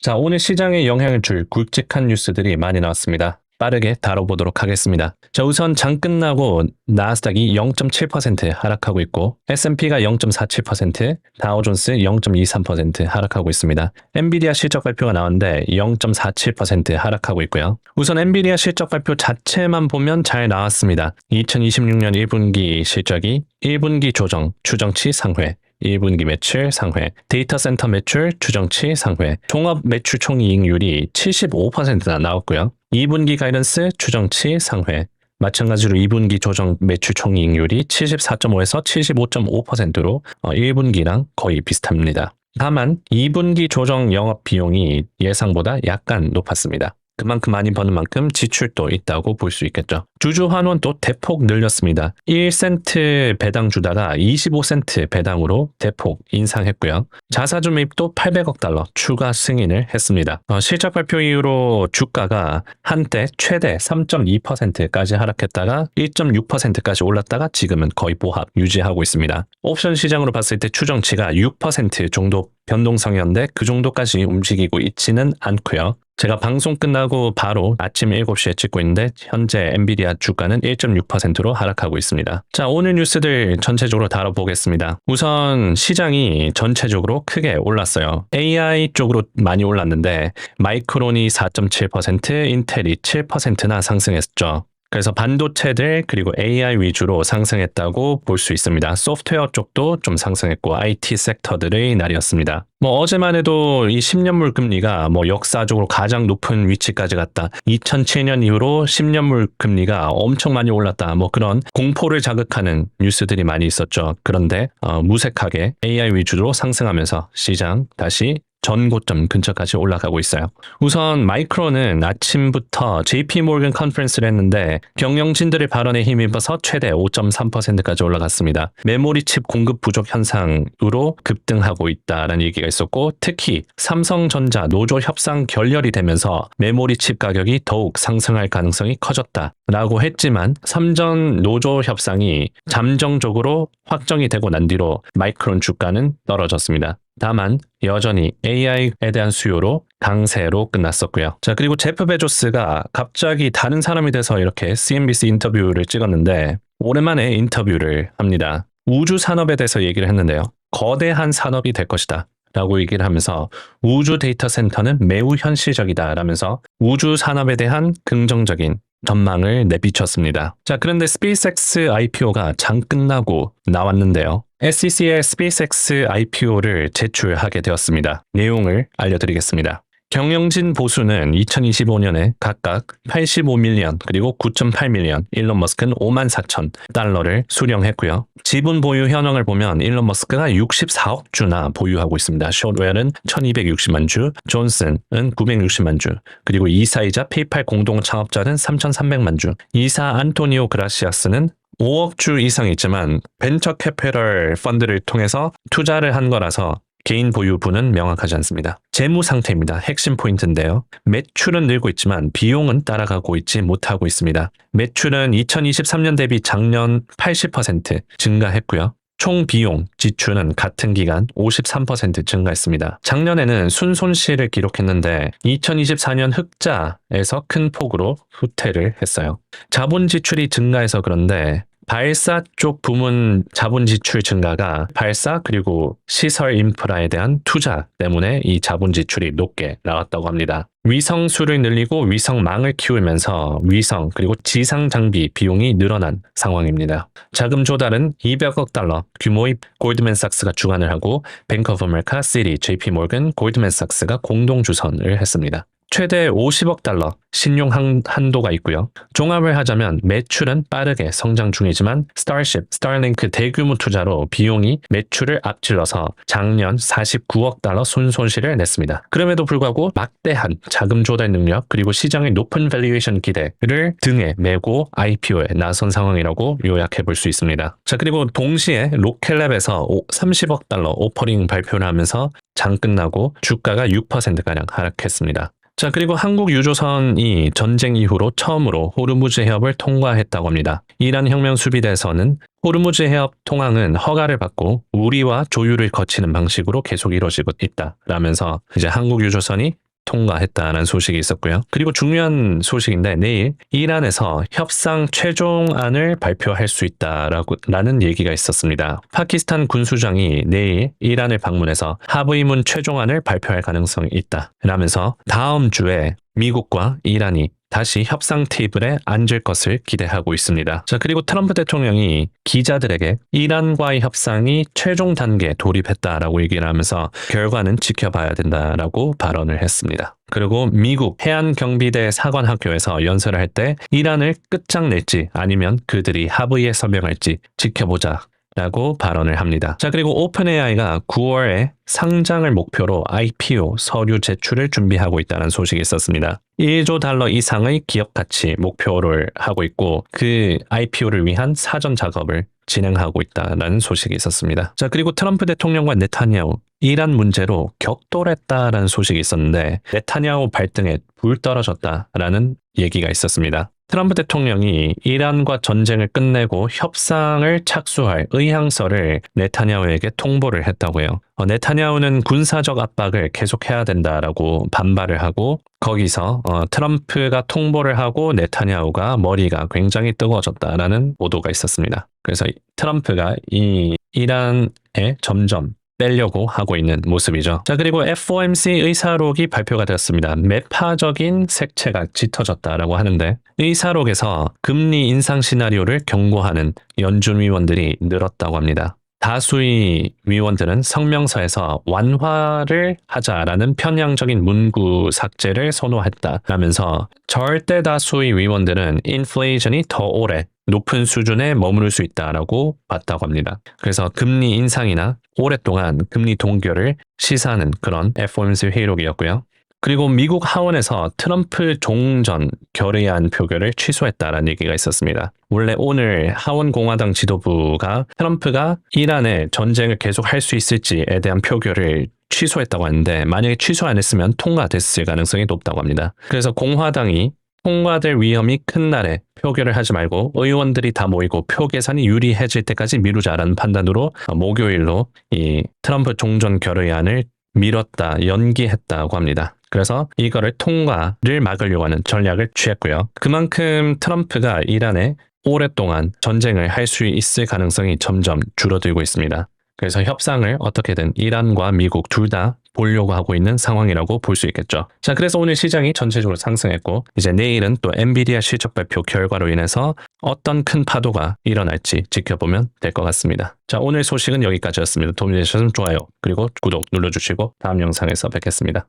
자, 오늘 시장에 영향을 줄 굵직한 뉴스들이 많이 나왔습니다. 빠르게 다뤄보도록 하겠습니다. 자, 우선 장 끝나고 나스닥이 0.7% 하락하고 있고 S&P가 0.47%, 다우존스 0.23% 하락하고 있습니다. 엔비디아 실적 발표가 나왔는데 0.47% 하락하고 있고요. 우선 엔비디아 실적 발표 자체만 보면 잘 나왔습니다. 2026년 1분기 실적이 1분기 조정, 추정치 상회, 1분기 매출 상회, 데이터 센터 매출 추정치 상회, 종합 매출 총이익률이 75%나 나왔고요. 2분기 가이던스 추정치 상회, 마찬가지로 2분기 조정 매출 총이익률이 74.5에서 75.5%로 1분기랑 거의 비슷합니다. 다만 2분기 조정 영업 비용이 예상보다 약간 높았습니다. 그만큼 많이 버는 만큼 지출도 있다고 볼 수 있겠죠. 주주 환원도 대폭 늘렸습니다. 1센트 배당 주다가 25센트 배당으로 대폭 인상했고요. 자사주 매입도 800억 달러 추가 승인을 했습니다. 실적 발표 이후로 주가가 한때 최대 3.2%까지 하락했다가 1.6%까지 올랐다가 지금은 거의 보합 유지하고 있습니다. 옵션 시장으로 봤을 때 추정치가 6% 정도 변동성이었는데 그 정도까지 움직이고 있지는 않고요. 제가 방송 끝나고 바로 아침 7시에 찍고 있는데 현재 엔비디아 주가는 1.6%로 하락하고 있습니다. 자, 오늘 뉴스들 전체적으로 다뤄보겠습니다. 우선 시장이 전체적으로 크게 올랐어요. AI 쪽으로 많이 올랐는데 마이크론이 4.7%, 인텔이 7%나 상승했죠. 그래서 반도체들 그리고 AI 위주로 상승했다고 볼 수 있습니다. 소프트웨어 쪽도 좀 상승했고 IT 섹터들의 날이었습니다. 어제만 해도 이 10년물 금리가 역사적으로 가장 높은 위치까지 갔다. 2007년 이후로 10년물 금리가 엄청 많이 올랐다. 그런 공포를 자극하는 뉴스들이 많이 있었죠. 그런데 무색하게 AI 위주로 상승하면서 시장 다시 전 고점 근처까지 올라가고 있어요. 우선 마이크론은 아침부터 JP 모건 컨퍼런스를 했는데 경영진들의 발언에 힘입어서 최대 5.3%까지 올라갔습니다. 메모리 칩 공급 부족 현상으로 급등하고 있다라는 얘기가 있었고 특히 삼성전자 노조 협상 결렬이 되면서 메모리 칩 가격이 더욱 상승할 가능성이 커졌다라고 했지만 삼전 노조 협상이 잠정적으로 확정이 되고 난 뒤로 마이크론 주가는 떨어졌습니다. 다만 여전히 AI에 대한 수요로 강세로 끝났었고요. 자, 그리고 제프 베조스가 갑자기 다른 사람이 돼서 이렇게 CNBC 인터뷰를 찍었는데 오랜만에 인터뷰를 합니다. 우주 산업에 대해서 얘기를 했는데요. 거대한 산업이 될 것이다 라고 얘기를 하면서 우주 데이터 센터는 매우 현실적이다 라면서 우주 산업에 대한 긍정적인 전망을 내비쳤습니다. 자, 그런데 스페이스X IPO가 장 끝나고 나왔는데요. SEC의 스페이스X IPO를 제출하게 되었습니다. 내용을 알려드리겠습니다. 경영진 보수는 2025년에 각각 85밀리언 그리고 9.8밀리언, 일론 머스크는 5만 4천 달러를 수령했고요. 지분 보유 현황을 보면 일론 머스크가 64억 주나 보유하고 있습니다. 숏웰은 1260만 주, 존슨은 960만 주, 그리고 이사이자 페이팔 공동 창업자는 3300만 주, 이사 안토니오 그라시아스는 5억 주 이상 있지만 벤처 캐피털 펀드를 통해서 투자를 한 거라서 개인 보유분은 명확하지 않습니다. 재무 상태입니다. 핵심 포인트인데요. 매출은 늘고 있지만 비용은 따라가고 있지 못하고 있습니다. 매출은 2023년 대비 작년 80% 증가했고요. 총 비용 지출은 같은 기간 53% 증가했습니다. 작년에는 순손실을 기록했는데 2024년 흑자에서 큰 폭으로 후퇴를 했어요. 자본 지출이 증가해서 그런데 발사 쪽 부문 자본 지출 증가가 발사 그리고 시설 인프라에 대한 투자 때문에 이 자본 지출이 높게 나왔다고 합니다. 위성 수를 늘리고 위성망을 키우면서 위성 그리고 지상 장비 비용이 늘어난 상황입니다. 자금 조달은 200억 달러 규모의 골드맨삭스가 주관을 하고 뱅크 오브 아메리카, 시티, JP 모건, 골드맨삭스가 공동 주선을 했습니다. 최대 50억 달러 신용 한도가 있고요. 종합을 하자면 매출은 빠르게 성장 중이지만 스타쉽, 스타링크 대규모 투자로 비용이 매출을 앞질러서 작년 49억 달러 순손실을 냈습니다. 그럼에도 불구하고 막대한 자금 조달 능력 그리고 시장의 높은 밸류에이션 기대를 등에 메고 IPO에 나선 상황이라고 요약해 볼 수 있습니다. 자, 그리고 동시에 로켓랩에서 30억 달러 오퍼링 발표를 하면서 장 끝나고 주가가 6%가량 하락했습니다. 자, 그리고 한국 유조선이 전쟁 이후로 처음으로 호르무즈 해협을 통과했다고 합니다. 이란 혁명 수비대에서는 호르무즈 해협 통항은 허가를 받고 우리와 조율을 거치는 방식으로 계속 이루어지고 있다라면서 이제 한국 유조선이 통과했다는 소식이 있었고요. 그리고 중요한 소식인데 내일 이란에서 협상 최종안을 발표할 수 있다라는 얘기가 있었습니다. 파키스탄 군수장이 내일 이란을 방문해서 합의문 최종안을 발표할 가능성이 있다 라면서 다음 주에 미국과 이란이 다시 협상 테이블에 앉을 것을 기대하고 있습니다. 자, 그리고 트럼프 대통령이 기자들에게 이란과의 협상이 최종 단계에 돌입했다라고 얘기를 하면서 결과는 지켜봐야 된다라고 발언을 했습니다. 그리고 미국 해안경비대 사관학교에서 연설을 할 때 이란을 끝장낼지 아니면 그들이 합의에 서명할지 지켜보자 라고 발언을 합니다. 자, 그리고 오픈 AI가 9월에 상장을 목표로 IPO 서류 제출을 준비하고 있다는 소식이 있었습니다. 1조 달러 이상의 기업 가치 목표를 하고 있고 그 IPO를 위한 사전 작업을 진행하고 있다는 소식이 있었습니다. 자, 그리고 트럼프 대통령과 네타냐후 이란 문제로 격돌했다라는 소식이 있었는데 네타냐후 발등에 불 떨어졌다라는 얘기가 있었습니다. 트럼프 대통령이 이란과 전쟁을 끝내고 협상을 착수할 의향서를 네타냐후에게 통보를 했다고 해요. 네타냐후는 군사적 압박을 계속해야 된다라고 반발을 하고 거기서 트럼프가 통보를 하고 네타냐후가 머리가 굉장히 뜨거워졌다라는 보도가 있었습니다. 그래서 트럼프가 이 이란에 점점 빼려고 하고 있는 모습이죠. 자, 그리고 FOMC 의사록이 발표가 되었습니다. 매파적인 색채가 짙어졌다라고 하는데 의사록에서 금리 인상 시나리오를 경고하는 연준 위원들이 늘었다고 합니다. 다수의 위원들은 성명서에서 완화를 하자라는 편향적인 문구 삭제를 선호했다라면서 절대 다수의 위원들은 인플레이션이 더 오래 높은 수준에 머무를 수 있다라고 봤다고 합니다. 그래서 금리 인상이나 오랫동안 금리 동결을 시사하는 그런 FOMC 회의록이었고요. 그리고 미국 하원에서 트럼프 종전 결의안 표결을 취소했다라는 얘기가 있었습니다. 원래 오늘 하원 공화당 지도부가 트럼프가 이란에 전쟁을 계속할 수 있을지에 대한 표결을 취소했다고 하는데 만약에 취소 안 했으면 통과됐을 가능성이 높다고 합니다. 그래서 공화당이 통과될 위험이 큰 날에 표결을 하지 말고 의원들이 다 모이고 표 계산이 유리해질 때까지 미루자라는 판단으로 목요일로 이 트럼프 종전 결의안을 미뤘다, 연기했다고 합니다. 그래서 이거를 통과를 막으려고 하는 전략을 취했고요. 그만큼 트럼프가 이란에 오랫동안 전쟁을 할 수 있을 가능성이 점점 줄어들고 있습니다. 그래서 협상을 어떻게든 이란과 미국 둘 다 보려고 하고 있는 상황이라고 볼 수 있겠죠. 자, 그래서 오늘 시장이 전체적으로 상승했고 이제 내일은 또 엔비디아 실적 발표 결과로 인해서 어떤 큰 파도가 일어날지 지켜보면 될 것 같습니다. 자, 오늘 소식은 여기까지였습니다. 도움이 되셨으면 좋아요 그리고 구독 눌러주시고 다음 영상에서 뵙겠습니다.